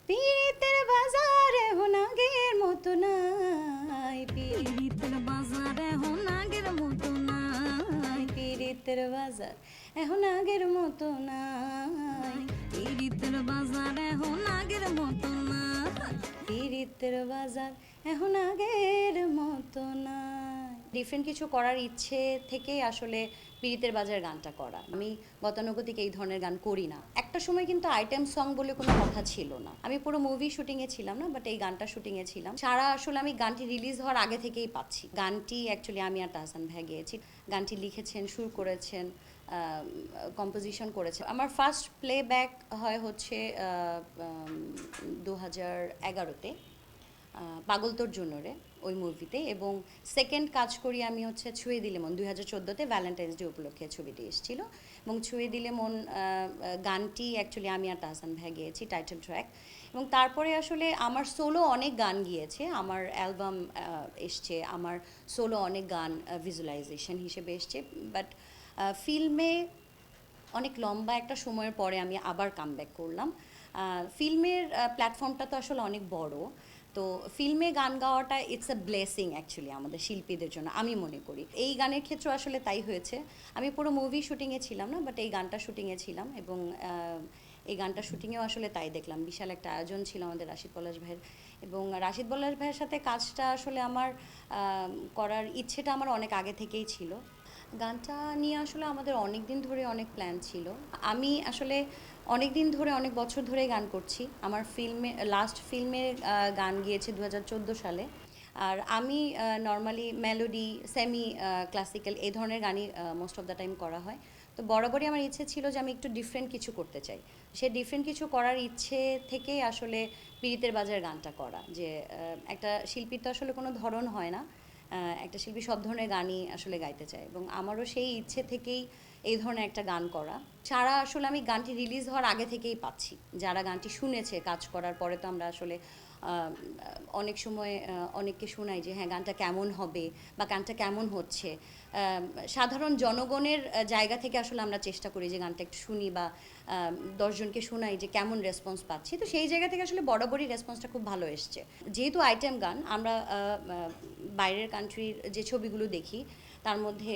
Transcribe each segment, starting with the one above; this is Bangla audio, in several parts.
পীড়িতের বাজারে হুনাগের মতো নাই, পীড়িতের বাজারে হুনাগের মতো নাই, পীড়িতের বাজার এখন আগের মতো নাই, পীড়িতের বাজারে এখন আগের মতো নাই, পীড়িতের বাজার এখন আগের মতো নাই। ডিফারেন্ট কিছু করার ইচ্ছে থেকেই আসলে পীড়িতের বাজার গানটা করা। আমি গতানুগতিক এই ধরনের গান করি না। একটা সময় কিন্তু আইটেম সং বলে কোনো কথা ছিল না। আমি পুরো মুভি শুটিংয়ে ছিলাম না, বাট এই গানটা শুটিংয়ে ছিলাম। সারা আসলে আমি গানটি রিলিজ হওয়ার আগে থেকেই পাচ্ছি। গানটি অ্যাকচুয়ালি আমি আর তাহসান ভাই গেয়েছি। গানটি লিখেছেন, সুর করেছেন, কম্পোজিশন করেছে। আমার ফার্স্ট প্লেব্যাক হয় হচ্ছে 2011-তে পাগল তোর জন্য রে, ওই মুভিতে। এবং সেকেন্ড কাজ করি আমি হচ্ছে ছুঁয়ে দিলে মন, 2014-তে ভ্যালেন্টাইন্স ডে উপলক্ষে ছবিটি এসেছিল। এবং ছুঁয়ে দিলে মন গানটি অ্যাকচুয়ালি আমি আর তাহসান ভাই গেয়েছি, টাইটেল ট্র্যাক। এবং তারপরে আসলে আমার সোলো অনেক গান গিয়েছে, আমার অ্যালবাম এসছে, আমার সোলো অনেক গান ভিজুয়ালাইজেশন হিসেবে এসছে। বাট ফিল্মে অনেক লম্বা একটা সময়ের পরে আমি আবার কামব্যাক করলাম। ফিল্মের প্ল্যাটফর্মটা তো আসলে অনেক বড়, তো ফিল্মে গান গাওয়াটা ইটস আ ব্লেসিং অ্যাকচুয়ালি আমাদের শিল্পীদের জন্য, আমি মনে করি। এই গানের ক্ষেত্রে আসলে তাই হয়েছে। আমি পুরো মুভি শুটিংয়ে ছিলাম না, বাট এই গানটা শুটিংয়ে ছিলাম। এবং এই গানটা শুটিংয়েও আসলে তাই দেখলাম, বিশাল একটা আয়োজন ছিল আমাদের রাশিদ পলাশ ভাইয়ের। এবং রাশিদ পলাশ ভাইয়ের সাথে কাজটা আসলে আমার করার ইচ্ছেটা আমার অনেক আগে থেকেই ছিল। গানটা নিয়ে আসলে আমাদের অনেক দিন ধরে অনেক প্ল্যান ছিল। আমি আসলে অনেক দিন ধরে, অনেক বছর ধরে গান করছি। আমার লাস্ট ফিল্মে গান গিয়েছে 2014 সালে। আর আমি নর্মালি মেলোডি, সেমি ক্লাসিক্যাল এই ধরনের গানই মোস্ট অফ দ্য টাইম করা হয়। তো বরাবরই আমার ইচ্ছে ছিল যে আমি একটু ডিফারেন্ট কিছু করতে চাই। সে ডিফারেন্ট কিছু করার ইচ্ছে থেকেই আসলে পীড়িতের বাজার গানটা করা। যে একটা শিল্পীর তো আসলে কোনো ধরন হয় না, একটা শিল্পী সব ধরনের গানই আসলে গাইতে চায়। এবং আমারও সেই ইচ্ছে থেকেই এই ধরনের একটা গান করা। সারা আসলে আমি গানটি রিলিজ হওয়ার আগে থেকেই পাচ্ছি। যারা গানটি শুনেছে কাজ করার পরে, তো আমরা আসলে অনেক সময় অনেককে শোনাই যে হ্যাঁ গানটা কেমন হবে বা গানটা কেমন হচ্ছে। সাধারণ জনগণের জায়গা থেকে আসলে আমরা চেষ্টা করি যে গানটা একটু শুনি বা 10 জনকে শোনাই যে কেমন রেসপন্স পাচ্ছি। তো সেই জায়গা থেকে আসলে বরাবরই রেসপন্সটা খুব ভালো এসছে। যেহেতু আইটেম গান, আমরা বাইরের কান্ট্রির যে ছবিগুলো দেখি তার মধ্যে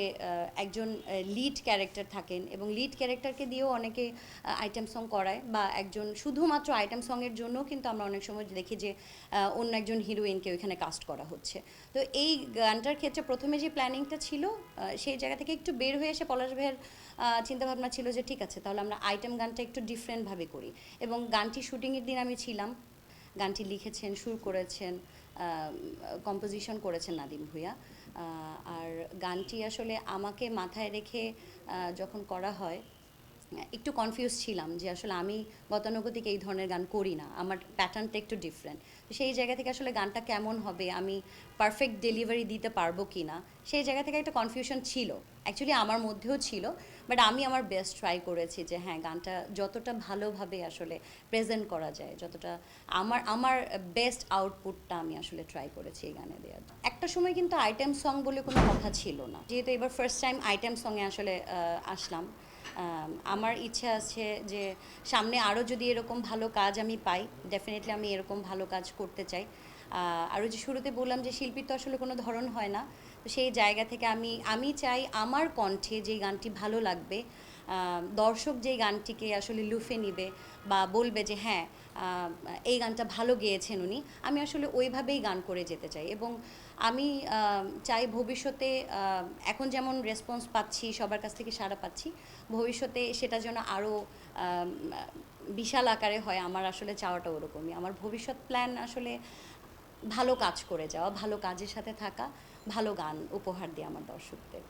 একজন লিড ক্যারেক্টার থাকেন, এবং লিড ক্যারেক্টারকে দিয়েও অনেকে আইটেম সং করায়, বা একজন শুধুমাত্র আইটেম সঙের জন্যও কিন্তু আমরা অনেক সময় দেখি যে অন্য একজন হিরোইনকে ওইখানে কাস্ট করা হচ্ছে। তো এই গানটার ক্ষেত্রে প্রথমে যে প্ল্যানিংটা ছিল, সেই জায়গা থেকে একটু বের হয়ে এসে পলাশ ভাইয়ের চিন্তাভাবনা ছিল যে ঠিক আছে, তাহলে আমরা আইটেম গানটা একটু ডিফারেন্টভাবে করি। এবং গানটি শুটিংয়ের দিন আমি ছিলাম। গানটি লিখেছেন, সুর করেছেন, কম্পোজিশন করেছেন নাদিম ভূঁইয়া। আর গানটি আসলে আমাকে মাথায় রেখে যখন করা হয়, একটু কনফিউজ ছিলাম যে আসলে আমি গতানুগতিক এই ধরনের গান করি না, আমার প্যাটার্নটা একটু ডিফারেন্ট। তো সেই জায়গা থেকে আসলে গানটা কেমন হবে, আমি পারফেক্ট ডেলিভারি দিতে পারবো কি না, সেই জায়গা থেকে একটা কনফিউশন ছিল, অ্যাকচুয়ালি আমার মধ্যেও ছিল। বাট আমি আমার বেস্ট ট্রাই করেছি যে হ্যাঁ গানটা যতটা ভালোভাবে আসলে প্রেজেন্ট করা যায়, যতটা আমার আমার বেস্ট আউটপুটটা আমি আসলে ট্রাই করেছি এই গানে দেওয়ার। একটা সময় কিন্তু আইটেম সং বলে কোনো কথা ছিল না, যেহেতু এবার ফার্স্ট টাইম আইটেম সঙে আসলে আসলাম। আমার ইচ্ছা আছে যে সামনে আরও যদি এরকম ভালো কাজ আমি পাই, ডেফিনেটলি আমি এরকম ভালো কাজ করতে চাই। আর ওই যে শুরুতে বললাম যে শিল্পীর তো আসলে কোনো ধরন হয় না, তো সেই জায়গা থেকে আমি চাই আমার কণ্ঠে যে গানটি ভালো লাগবে, দর্শক যেই গানটিকে আসলে লুফে নিবে বা বলবে যে হ্যাঁ এই গানটা ভালো গেয়েছেন উনি, আমি আসলে ওইভাবেই গান করে যেতে চাই। এবং আমি চাই ভবিষ্যতে, এখন যেমন রেসপন্স পাচ্ছি, সবার কাছ থেকে সাড়া পাচ্ছি, ভবিষ্যতে সেটা যেন আরও বিশাল আকারে হয়। আমার আসলে চাওয়াটা ওরকমই। আমার ভবিষ্যৎ প্ল্যান আসলে ভালো কাজ করে যাওয়া, ভালো কাজের সাথে থাকা, ভালো গান উপহার দেওয়া আমার দর্শকদের।